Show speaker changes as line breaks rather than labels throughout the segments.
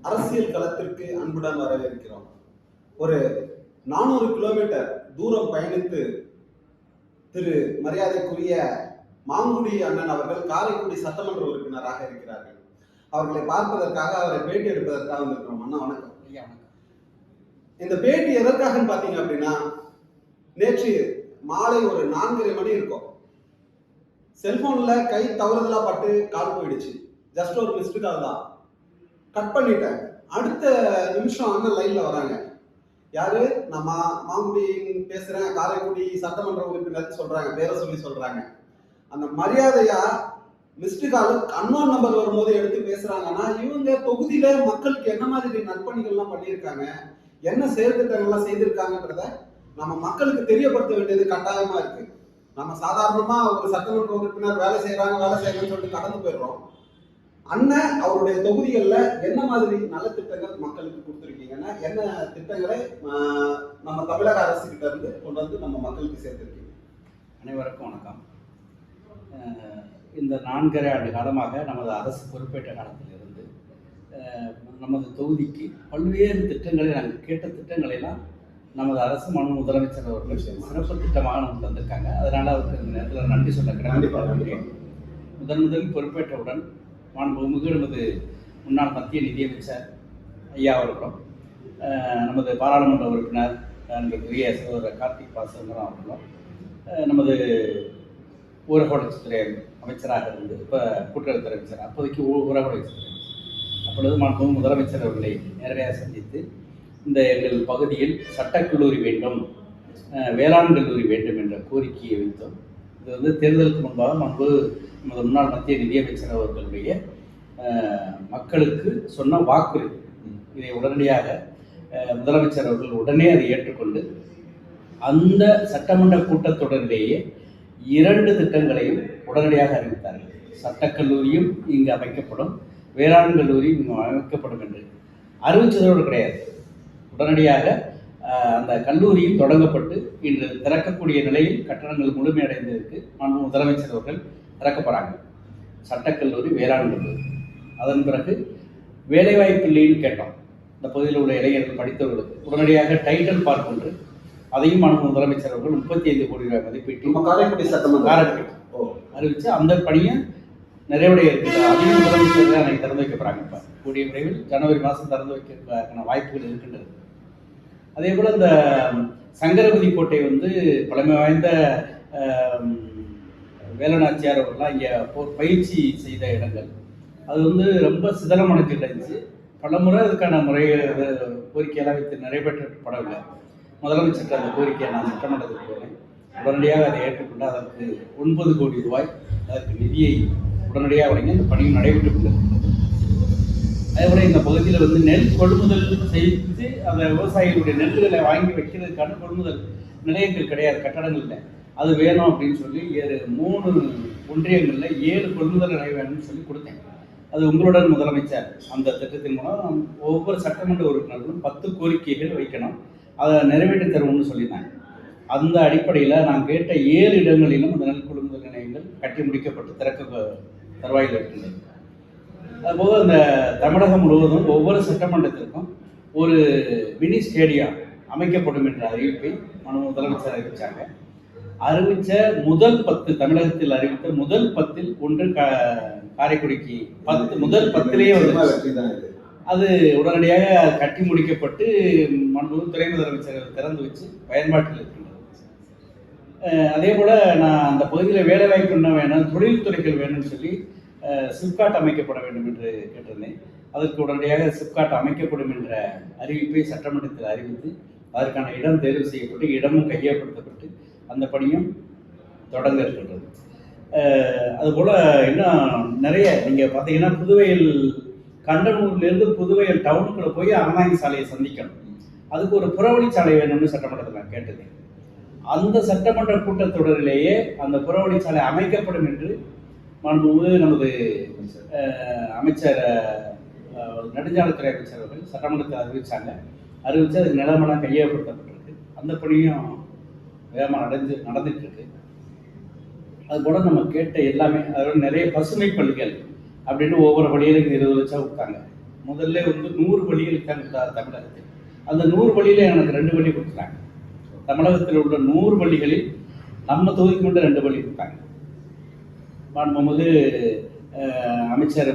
அரசியல் களத்திற்கு அன்புடன் வரவேற்கிறோம். ஒரு 400 கிலோமீட்டர் தூரம் பயணித்து திரு மரியாதைக்குரிய மாங்குடி அண்ணன் அவர்கள் காரைக்குடி சட்டமன்ற உறுப்பினராக இருக்கிறார்கள். அவர்களை பார்ப்பதற்காக, அவரை பேட்டி எடுப்பதற்காக வந்திருக்கிறோம். அண்ணா வணக்கம்.
ஐயா வணக்கம்.
இந்த பேட்டி எதற்காகன்னு பாத்தீங்க அப்படின்னா, நேற்று மாலை ஒரு 4:30 மணி இருக்கும். செல்போன்ல கை தவறுதலா பட்டு கால் போயிடுச்சு. ஜஸ்ட் ஒரு மிஸ்டு கால் தான். கட் பண்ணிட்டேன். அடுத்த நிமிஷம் அண்ணன் லைன்ல வராங்க. யாரு? நான் மாங்குடி பேசுறேன், காரைக்குடி சட்டமன்ற உறுப்பினர் சொல்றாங்க, பேரை சொல்லி சொல்றாங்க. அந்த மரியாதையா மிஸ்டு கால் அன்னோன் நம்பர் வரும்போது எடுத்து பேசுறாங்கன்னா, இவங்க தொகுதியில மக்களுக்கு என்ன மாதிரி நற்பணிகள்லாம் பண்ணியிருக்காங்க, என்ன செயல்திட்டங்கள்லாம் செய்திருக்காங்கன்றத நம்ம மக்களுக்கு தெரியப்படுத்த வேண்டியது கட்டாயமா இருக்கு. நம்ம சாதாரணமா ஒரு சட்டமன்ற உறுப்பினர் வேலை செய்யறாங்கன்னு சொல்லிட்டு கடந்து போயிடுறோம். அண்ணன் அவருடைய தொகுதிகளில் என்ன மாதிரி நல்ல திட்டங்கள் மக்களுக்கு கொடுத்துருக்கீங்கன்னா, என்ன திட்டங்களை நம்ம தமிழக அரசு கிட்ட இருந்து கொண்டு வந்து நம்ம மக்களுக்கு சேர்த்திருக்கீங்க?
அனைவருக்கும் வணக்கம். இந்த 4.5 ஆண்டு காலமாக நமது அரசு பொறுப்பேற்ற காலத்திலிருந்து நமது தொகுதிக்கு பல்வேறு திட்டங்களை, நாங்கள் கேட்ட திட்டங்களெல்லாம் நமது அரசு முதலமைச்சர் அவர்கள் சிறப்பு திட்டமாக நமக்கு தந்திருக்காங்க. அதனால் அவருக்கு இந்த நேரத்தில் நன்றி சொல்ல கடமைப்பட்டிருக்கிறேன். முதலில் பொறுப்பேற்றவுடன் மாண்புமிகு நமது முன்னாள் மத்திய நிதியமைச்சர் ஐயா அவர்களும், நமது பாராளுமன்ற உறுப்பினர் அன்புக்குரிய சகோதரர் கார்த்திக் பாசவரம் அவர்களும், நமது ஊரக வளர்ச்சித்துறை அமைச்சராக இருந்து இப்போ கூட்டுறவுத்துறை அமைச்சர், அப்போதைக்கு ஊரக வளர்ச்சித்துறை அப்பொழுது மாண்புமிகு முதலமைச்சர் அவர்களை நேரடியாக சந்தித்து, இந்த எங்கள் பகுதியில் சட்டக்கல்லூரி வேண்டும், வேளாண் கல்லூரி வேண்டும் என்ற கோரிக்கையை வைத்தோம். இது தேர்தலுக்கு முன்பாக நமது முன்னாள் மத்திய நிதியமைச்சர் அவர்களுடைய மக்களுக்கு சொன்ன வாக்குறுதி. இதை உடனடியாக முதலமைச்சர் அவர்கள் உடனே அதை ஏற்றுக்கொண்டு அந்த சட்டமன்ற கூட்டத்தொடரிலேயே 2 திட்டங்களையும் உடனடியாக அறிவித்தார்கள். சட்டக்கல்லூரியும் இங்கு அமைக்கப்படும், வேளாண் கல்லூரியும் இங்கு அமைக்கப்படும் என்று அறிவித்ததோடு கிடையாது, உடனடியாக அந்த கல்லூரியும் தொடங்கப்பட்டு இன்று திறக்கக்கூடிய நிலையில் கட்டணங்கள் முழுமையடைந்ததற்கு மாண்பு முதலமைச்சர் அவர்கள் திறக்க போகிறாங்க. சட்டக்கல்லூரி, வேளாண் கல்லூரி. அதன் பிறகு வேலைவாய்ப்பு இல்லைன்னு கேட்டோம். இந்த பகுதியில் உள்ள இளைஞர்கள் படித்தவர்களுக்கு உடனடியாக டைட்டில் பார்க் ஒன்று, அதையும் மாண்பு முதலமைச்சர் அவர்கள் 35 கோடி ரூபாய் மதிப்பீட்டு
காரைக்குடி சட்டமன்ற
அறிவித்து அந்த பணியை நிறைவடைய இருக்கிறது. அதையும் முதலமைச்சர் தான் அன்னைக்கு திறந்து வைக்க போகிறாங்க. இப்போ கூடிய விரைவில் ஜனவரி மாதம் திறந்து வைக்கிறதுக்கான வாய்ப்புகள் இருக்கின்றது. அதே போல் இந்த சங்கரபதி கோட்டை பழமை வாய்ந்த வேலநாச்சியார் அவர்கள்லாம் இங்கே பயிற்சி செய்த இடங்கள். அது ரொம்ப சிதறம் அடைஞ்சிருந்துச்சு. பல முறை அதுக்கான கோரிக்கையெல்லாம் வைத்து நிறைவேற்றப்படவில்லை. முதலமைச்சருக்கு அந்த கோரிக்கையை நான் சட்டமன்றத்துக்கு போனேன். உடனடியாக அதை ஏற்றுக்கொண்டு அதற்கு 9 கோடி ரூபாய் அதற்கு நிதியை உடனடியாக வழங்கி அந்த பணியும் நடைபெற்றுக் கொண்டிருக்கிறது. அதேபோல் இந்த பகுதியில் நெல் கொள்முதல் செய்து அந்த விவசாயிகளுடைய நெல்களை வாங்கி வைக்கிறதுக்கான கொள்முதல் நிலையங்கள் கிடையாது, கட்டடங்கள் இல்லை. அது வேணும் அப்படின்னு சொல்லி 3 ஒன்றியங்களில் 7 கொள்முதல் நிலையம் வேணும்னு சொல்லி கொடுத்தேன். அது உங்களுடன் முதலமைச்சர் அந்த திட்டத்தின் மூலம் ஒவ்வொரு சட்டமன்ற உறுப்பினர்களும் 10 கோரிக்கைகள் வைக்கணும், அதை நிறைவேற்றி தருவோம்னு சொல்லியிருந்தாங்க. அந்த அடிப்படையில் நான் கேட்ட 7 இடங்களிலும் அந்த நெல் கொள்முதல் நிலையங்கள் கட்டி முடிக்கப்பட்டு திறக்க தருவாயில் இருக்கின்றது. அதுபோக அந்த தமிழகம் முழுவதும் ஒவ்வொரு சட்டமன்றத்திற்கும் ஒரு மினி ஸ்டேடியம் அமைக்கப்படும் என்ற அறிவிப்பை முதலமைச்சர் அறிவித்தாங்க. அறிவித்த முதல் 10, தமிழகத்தில் அறிவித்த முதல் 10ல் ஒன்று காரைக்குடிக்கு முதல் 10லேயே அது உடனடியாக கட்டி முடிக்கப்பட்டு துணை முதலமைச்சர் திறந்து வச்சு பயன்பாட்டில் இருக்கின்றது. அதே போல் நான் அந்த பகுதியில் வேலைவாய்ப்பு என்ன வேணும், தொழில்துறைகள் வேணும்னு சொல்லி சிப்காட் அமைக்கப்பட வேண்டும் என்று கேட்டிருந்தேன். அதற்கு உடனடியாக சிப்காட் அமைக்கப்படும் என்ற அறிவிப்பை சட்டமன்றத்தில் அறிவித்து அதற்கான இடம் தேர்வு செய்யப்பட்டு இடமும் கையப்படுத்தப்பட்டு அந்த பணியும் தொடங்க இருக்கின்றது. அதுபோல் இன்னும் நிறைய நீங்கள் பார்த்தீங்கன்னா, புதுவையில் கண்டனூர்லேருந்து புதுவையில் டவுனுக்குள்ளே போய் அறந்தாங்கி சாலையை சந்திக்கணும். அதுக்கு ஒரு புறவழிச்சாலை வேணும்னு சட்டமன்றத்தில் நான் கேட்டேன். அந்த சட்டமன்ற கூட்டத்தொடரிலேயே அந்த புறவழிச்சாலை அமைக்கப்படும் என்று மாண்புமிகு நமது அமைச்சர் நெடுஞ்சாலைத்துறை அமைச்சர் அவர்கள் சட்டமன்றத்தில் அறிவித்தாங்க. அறிவித்து அதுக்கு நிலமெல்லாம் கையகப்படுத்தப்பட்டிருக்கு. அந்த பணியும் வேகமாக நடந்துட்டு இருக்கு. அதுபோல் நம்ம கேட்ட எல்லாமே, அதோட நிறைய பசுமை பள்ளிகள் அப்படின்னு ஒவ்வொரு பள்ளிகளுக்கும் 20 லட்சம் கொடுத்தாங்க. முதல்ல வந்து 100 வழிகளுக்கு தான் கொடுத்தார் தமிழகத்தில். அந்த 100 வழியில எனக்கு 2 வழி கொடுத்தாங்க. தமிழகத்தில் உள்ள 100 வழிகளில் நம்ம தொகுதிக்கு மட்டும் 2 வழி கொடுத்தாங்க. மாண்புமிகு அமைச்சர்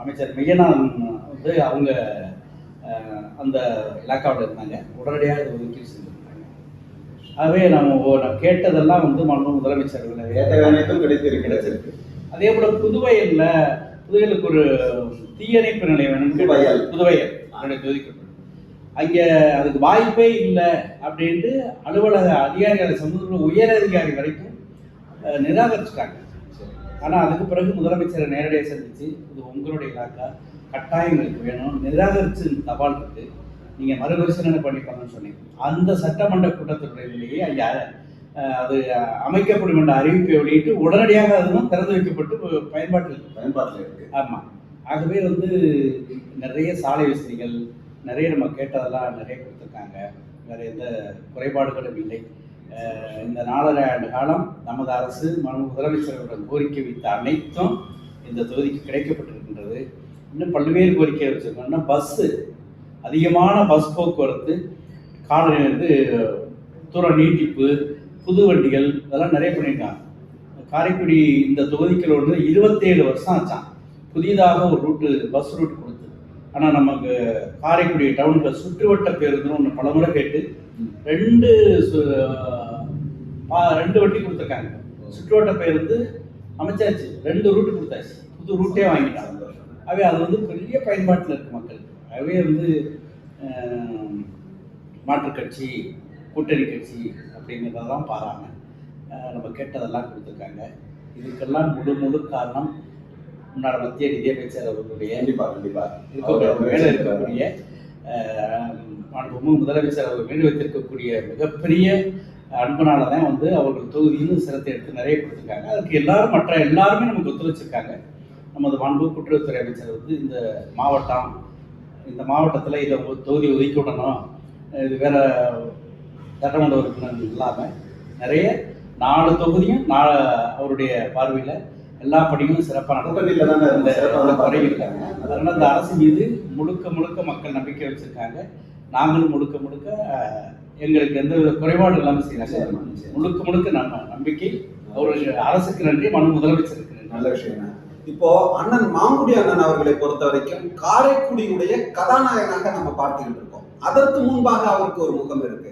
அமைச்சர் மெய்யநாதன் வந்து அவங்க அந்த இலாக்காவில் இருந்தாங்க. உடனடியாக இது ஒதுக்கீடு செஞ்சுருந்தாங்க. ஆகவே நம்ம கேட்டதெல்லாம் வந்து மாண்புமிகு முதலமைச்சர்கள் கிடைச்சிருக்கு. அதே போல புதுவையிலுக்கு ஒரு தீயணைப்பு நிலையம் வேணும்னு புதுவையில் தொகுதிக்கு அங்கே அதுக்கு வாய்ப்பே இல்லை அப்படின்ட்டு அலுவலக அதிகாரிகள் சமூக உயர் அதிகாரி வரைக்கும் நிராகரிச்சுட்டாங்க. ஆனால் அதுக்கு பிறகு முதலமைச்சரை நேரடியாக சந்தித்து இது உங்களுடைய இலாக்கா கட்டாயங்களுக்கு வேணும், நிராகரித்து தபால் இருக்கு, நீங்கள் மறுபரிசீலனை பண்ணிக்கணும்னு சொன்னீங்க. அந்த சட்டமன்ற கூட்டத்திலேயே ஐயா அது அமைக்கப்படும் என்ற அறிவிப்பை வெளியிட்டு உடனடியாக அதுவும் திறந்து வைக்கப்பட்டு பயன்பாட்டில் இருக்கு. ஆமாம். ஆகவே வந்து நிறைய சாலை வசதிகள் நிறைய நம்ம கேட்டதெல்லாம் நிறைய கொடுத்துருக்காங்க. வேறு எந்த குறைபாடுகளும் இல்லை. இந்த 4.5 ஆண்டு காலம் நமது அரசு முதலமைச்சர்களுடன் கோரிக்கை வைத்த அனைத்தும் இந்த தொகுதிக்கு கிடைக்கப்பட்டிருக்கின்றது. இன்னும் பல்வேறு கோரிக்கை வச்சுருக்கோம். இன்னும் பஸ்ஸு அதிகமான பஸ் போக்குவரத்து, தூரம் நீட்டிப்பு, புது வண்டிகள் இதெல்லாம் நிறைய பண்ணியிருக்காங்க. காரைக்குடி இந்த தொகுதிக்குள்ள வந்து 27 வருஷம் ஆச்சான் புதிதாக ஒரு பஸ் ரூட் கொடுத்து. ஆனால் நமக்கு காரைக்குடி டவுனில் சுற்றுவட்ட பேருந்துன்னு ஒன்று பலமுறை கேட்டு 2 வண்டி கொடுத்துருக்காங்க. சுற்றுவட்ட பேருந்து அமைச்சாச்சு, 2 ரூட்டு கொடுத்தாச்சு, புது ரூட்டே வாங்கிட்டாங்க. ஆகவே அது வந்து பெரிய பயன்பாட்டில் இருக்குது மக்களுக்கு. ஆகவே வந்து மாற்றுக் கட்சி, கூட்டணி கட்சி அப்படிங்கிறதெல்லாம் பாராமல் நம்ம கேட்டதெல்லாம் கொடுத்துருக்காங்க. இதுக்கெல்லாம் முழு காரணம் முன்னாள் மத்திய நிதியமைச்சர் அவர்களுடைய மேலே இருக்கக்கூடிய முதலமைச்சர் அவர்கள் மீது வைத்திருக்கக்கூடிய மிகப்பெரிய அன்பனால தான் வந்து அவர்கள் தொகுதியும் சிரத்தை எடுத்து நிறைய கொடுத்துருக்காங்க. அதுக்கு எல்லாருமே நமக்கு ஒத்துழைச்சிருக்காங்க. நமது மாண்பு கூட்டுறவுத்துறை அமைச்சர் வந்து இந்த மாவட்டத்தில் இதை தொகுதி ஒதுக்கி விடணும், இது வேற சட்டமன்ற உறுப்பினர்கள் இல்லாமல் நிறைய 4 தொகுதியும் அவருடைய பார்வையில் எல்லா பணிகளும் சிறப்பான குறையிருக்காங்க. அதனால அந்த அரசு மீது முழுக்க மக்கள் நம்பிக்கை வச்சிருக்காங்க. நாங்களும் முழுக்க எங்களுக்கு எந்த வித குறைபாடு இல்லாமல் செய்யறாங்க. முழுக்க நம்ம நம்பிக்கை அவர்களுடைய அரசுக்கு நன்றி, முதலமைச்சருக்கு நன்றி.
நல்ல விஷயம். இப்போ அண்ணன் மாங்குடி அண்ணன் அவர்களை பொறுத்த வரைக்கும் காரைக்குடியுடைய கதாநாயகனாக நம்ம பார்த்துக்கிட்டு இருக்கோம். அதற்கு முன்பாக அவருக்கு ஒரு முகம் இருக்கு.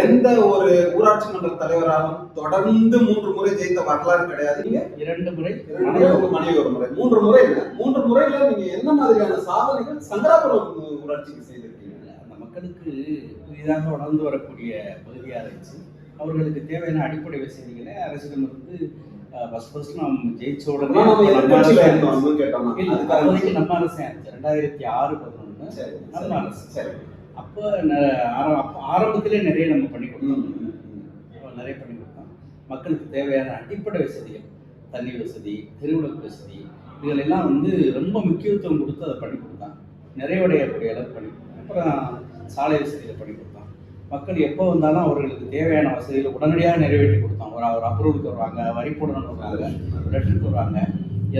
எந்த ஒரு ஊராட்சி மன்ற தலைவராலும் தொடர்ந்து 3 முறை ஜெயித்த வரலாறு கிடையாது. நீங்க
2 முறை,
மனைவி ஒரு முறை, 3 முறை இல்லை. 3 முறையில நீங்க என்ன மாதிரியான சாதனைகள் சங்கராபுரம் ஊராட்சிக்கு செய்திருக்கீங்க?
அந்த மக்களுக்கு புதிதாக வளர்ந்து வரக்கூடிய பகுதியாக இருந்துச்சு. அவர்களுக்கு தேவையான அடிப்படை வசதிகளை அரசிடமிருந்து ஃபர்ஸ்ட் நம்ம ஜெயிச்ச உடனே நம்ம அரசு 2006-11 நம்ம அரசு. அப்போ ஆரம்பத்திலே நிறைய நம்ம பண்ணி கொடுத்தோம். மக்களுக்கு தேவையான அடிப்படை வசதிகள், தண்ணீர் வசதி, தெருவிளக்கு வசதி, இதுகளெல்லாம் வந்து ரொம்ப முக்கியத்துவம் கொடுத்து அதை பண்ணி கொடுத்தாங்க. நிறைவடையக்கூடிய அளவுக்கு பண்ணி கொடுத்தாங்க. அப்புறம் சாலை வசதிகளை பண்ணி கொடுத்தாங்க. மக்கள் எப்போ வந்தாலும் அவர்களுக்கு தேவையான வசதிகளை உடனடியாக நிறைவேற்றி கொடுத்தோம். ஒரு அப்ரூவலுக்கு வருவாங்க, வரி போடணும்னு வருவாங்க, லெட்டருக்கு வருவாங்க.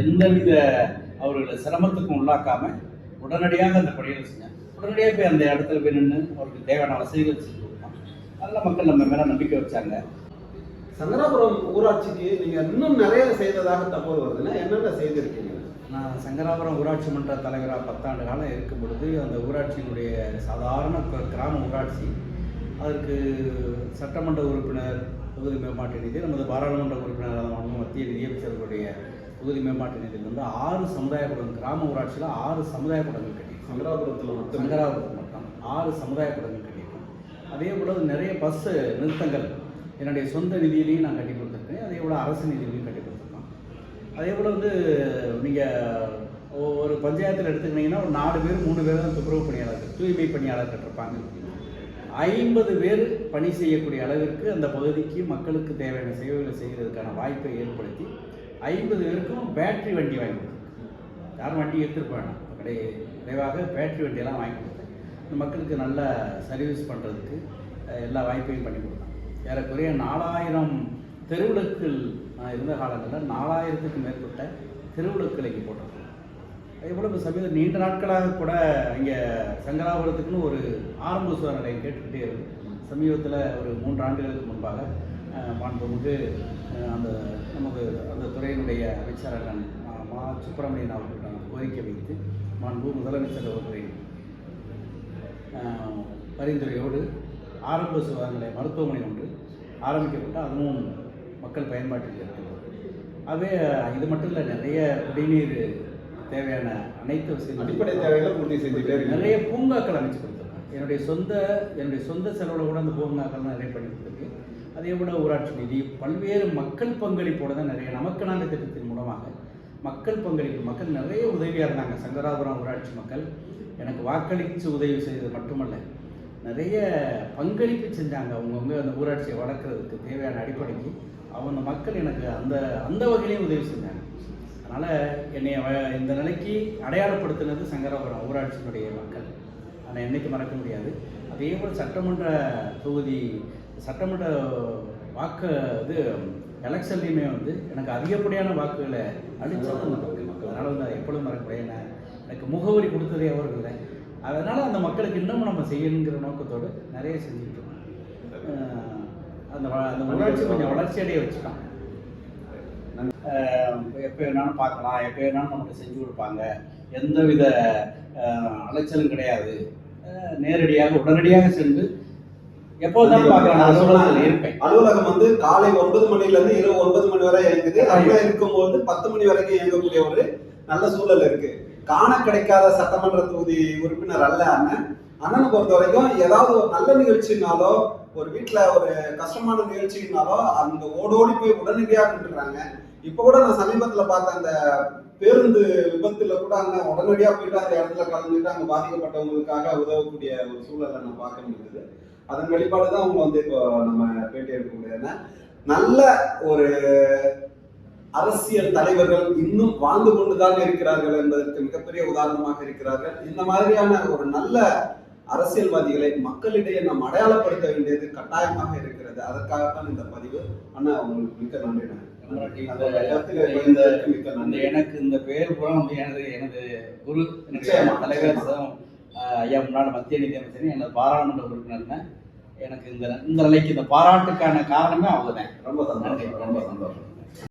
எந்தவித அவர்களை சிரமத்துக்கும் உள்ளாக்காமல் உடனடியாக அந்த பணிகளை செஞ்சாங்க. உடனடியாக போய் அந்த இடத்துல போய் நின்று அவருக்கு தேவையான வசதிகள் செஞ்சு கொடுத்தோம். அதெல்லாம் மக்கள் நம்ம மேலே நம்பிக்கை வச்சாங்க.
சங்கராபுரம் ஊராட்சிக்கு நீங்கள் இன்னும் நிறைய செய்ததாக தகவல் வருதுன்னா என்னென்ன செய்திருக்கீங்க?
நான் சங்கராபுரம் ஊராட்சி மன்ற தலைவராக 10 ஆண்டு காலம் இருக்கும் பொழுது அந்த ஊராட்சியினுடைய சாதாரண கிராம ஊராட்சி, அதற்கு சட்டமன்ற உறுப்பினர், தொகுதி மேம்பாட்டு நிதி, நமது பாராளுமன்ற உறுப்பினர் மத்திய நிதியமைச்சர்களுடைய தொகுதி மேம்பாட்டு நிதியில் வந்து 6 சமுதாய கூடங்கள், கிராம ஊராட்சியில் 6 சமுதாய கூடங்கள் கட்டியிருக்கோம். சங்கராபுரத்தில் மட்டும் 6 சமுதாய கூடங்கள் கட்டியிருக்கோம். அதே போல் நிறைய பஸ் நிறுத்தங்கள் என்னுடைய சொந்த நிதியிலையும் நான் கட்டி கொடுத்துருக்கேன். அதே போல் அரசு நிதியிலையும் கட்டி கொடுத்துருக்கோம். அதே போல் வந்து நீங்கள் ஒரு பஞ்சாயத்தில் எடுத்துக்கிட்டிங்கன்னா ஒரு 4 பேர் 3 பேர் தான் துப்புரவு பணியாளர்கள், தூய்மை பணியாளர்கள் இருப்பாங்க. 50 பேர் பணி செய்யக்கூடிய அளவிற்கு அந்த பகுதிக்கு மக்களுக்கு தேவையான சேவைகளை செய்கிறதுக்கான வாய்ப்பை ஏற்படுத்தி 50 பேருக்கும் பேட்டரி வண்டி வாங்கி கொடுத்தேன். யாரும் வண்டி எடுத்துருப்பாங்க விரைவாக பேட்டரி வண்டியெல்லாம் வாங்கி கொடுத்தேன். இந்த மக்களுக்கு நல்ல சர்வீஸ் பண்ணுறதுக்கு எல்லா வாய்ப்பையும் பண்ணி கொடுத்தேன். ஏறக்குறைய 4000 தெருவிளக்குகள் நான் இருந்த காலங்களில் 4000த்துக்கும் மேற்பட்ட தெருவிளக்குகளை போட்டிருக்கேன். இவ்வளவு சமீபம் நீண்ட நாட்களாக கூட இங்கே சங்கராபுரத்துக்குன்னு ஒரு ஆரம்ப சுகாதார நிலையம் கேட்டுக்கிட்டே இருக்கு. சமீபத்தில் ஒரு 3 ஆண்டுகளுக்கு முன்பாக மாண்புமிகு அந்த நமது அந்த துறையினுடைய அமைச்சர் மா சுப்பிரமணியன் அவர்களுக்கு நாங்கள் கோரிக்கை வைத்து மாண்பு முதலமைச்சர் அவர்களின் பரிந்துரையோடு ஆரம்ப சுகாதார நிலைய மருத்துவமனை ஒன்று ஆரம்பிக்கப்பட்டு அதுவும் மக்கள் பயன்பாட்டில் இருக்கிறது. ஆகவே இது மட்டும் இல்லை, நிறைய குடிநீர் தேவையான அனைத்து வசதியும்
அடிப்படை தேவைகளை பூர்த்தி செஞ்சுட்டே இருக்கு.
நிறைய பூங்காக்கள் அமைச்சு கொடுத்துருக்கேன். என்னுடைய சொந்த செலவில் கூட அந்த பூங்காக்கள் நிறைய பண்ணி கொடுத்துருக்கு. அதே போல ஊராட்சி நிதி பல்வேறு மக்கள் பங்களிப்போட தான் நிறைய நமக்கு நாங்கள் திட்டத்தின் மூலமாக மக்கள் பங்களிப்பு மக்கள் நிறைய உதவியாக இருந்தாங்க. சங்கராபுரம் ஊராட்சி மக்கள் எனக்கு வாக்களித்து உதவி செய்தது மட்டுமல்ல, நிறைய பங்களிப்பு செஞ்சாங்க. அவங்கவுங்க அந்த ஊராட்சியை வளர்க்குறதுக்கு தேவையான அடிப்படைக்கு அவங்க மக்கள் எனக்கு அந்த வகையிலையும் உதவி செஞ்சாங்க. அதனால் என்னை இந்த நிலைக்கு அடையாளப்படுத்தினது சங்கராபுரம் ஊராட்சியினுடைய மக்கள். அதை என்றைக்கு மறக்க முடியாது. அதே போல் சட்டமன்ற தொகுதி சட்டமன்ற வாக்கு இது எலெக்ஷன்லேயுமே எனக்கு அதிகப்படியான வாக்குகளை அளித்தது அந்த மக்கள். அதனால் அதை எப்பொழுதும் மறக்க முடியாது. எனக்கு முகவரி கொடுத்ததே அவர்கள் தான். அதனால் அந்த மக்களுக்கு இன்னமும் நம்ம செய்யணுங்கிற நோக்கத்தோடு நிறைய செஞ்சுட்டு இருக்கோம். அந்த ஊராட்சி கொஞ்சம் வளர்ச்சி அடைய வச்சுட்டோம். எப்போ வேணாலும் பார்க்கலாம், எப்போ வேணாலும் நமக்கு செஞ்சு கொடுப்பாங்க, எந்தவித அலைச்சலும் கிடையாது. நேரடியாக உடனடியாக சென்று எப்போதான் பார்க்கலாம். இருப்பேன்.
அலுவலகம் காலை 9 மணிலேருந்து இரவு 9 மணி வரை இயங்குது. அப்படியே இருக்கும்போது 10 மணி வரைக்கும் இயங்கக்கூடிய ஒரு நல்ல சூழல் இருக்கு. காண கிடைக்காத சட்டமன்ற தொகுதி உறுப்பினர் அல்ல அண்ணனை பொறுத்த வரைக்கும் ஏதாவது ஒரு நல்ல நிகழ்ச்சினாலோ ஒரு வீட்டுல ஒரு கஷ்டமான நிகழ்ச்சினாலோ அந்த ஓடோடி போய் உடனடியாக நின்றுறாங்க. இப்ப கூட நான் சமீபத்துல பார்த்த அந்த பேருந்து விபத்துல கூட அங்க உடனடியா போயிட்டு அந்த இடத்துல கலந்துட்டு அங்க பாதிக்கப்பட்டவங்களுக்காக உதவக்கூடிய ஒரு சூழலை நான் பார்க்க முடியுது. அதன் வெளிப்பாடுதான் அவங்க இப்போ நம்ம பேட்டி எடுக்க முடியாது. நல்ல ஒரு அரசியல் தலைவர்கள் இன்னும் வாழ்ந்து கொண்டுதான் இருக்கிறார்கள் என்பதற்கு மிகப்பெரிய உதாரணமாக இருக்கிறார்கள். இந்த மாதிரியான ஒரு நல்ல அரசியல்வாதிகளை மக்களிடையே நாம் அடையாளப்படுத்த வேண்டியது கட்டாயமாக இருக்கிறது. அதற்காகத்தான் இந்த பதிவு. அண்ணா உங்களுக்கு மிக்க நன்றி.
எனக்கு இந்த பேர் கூட எனது குரு தலைவர் ஐயா முன்னாள் மத்திய நிதி அமைச்சர் எனது பாராளுமன்ற உறுப்பினர். எனக்கு இந்த நிலைக்கு இந்த பாராட்டுக்கான காரணமே அவங்க தான்.
ரொம்ப சந்தோஷம்.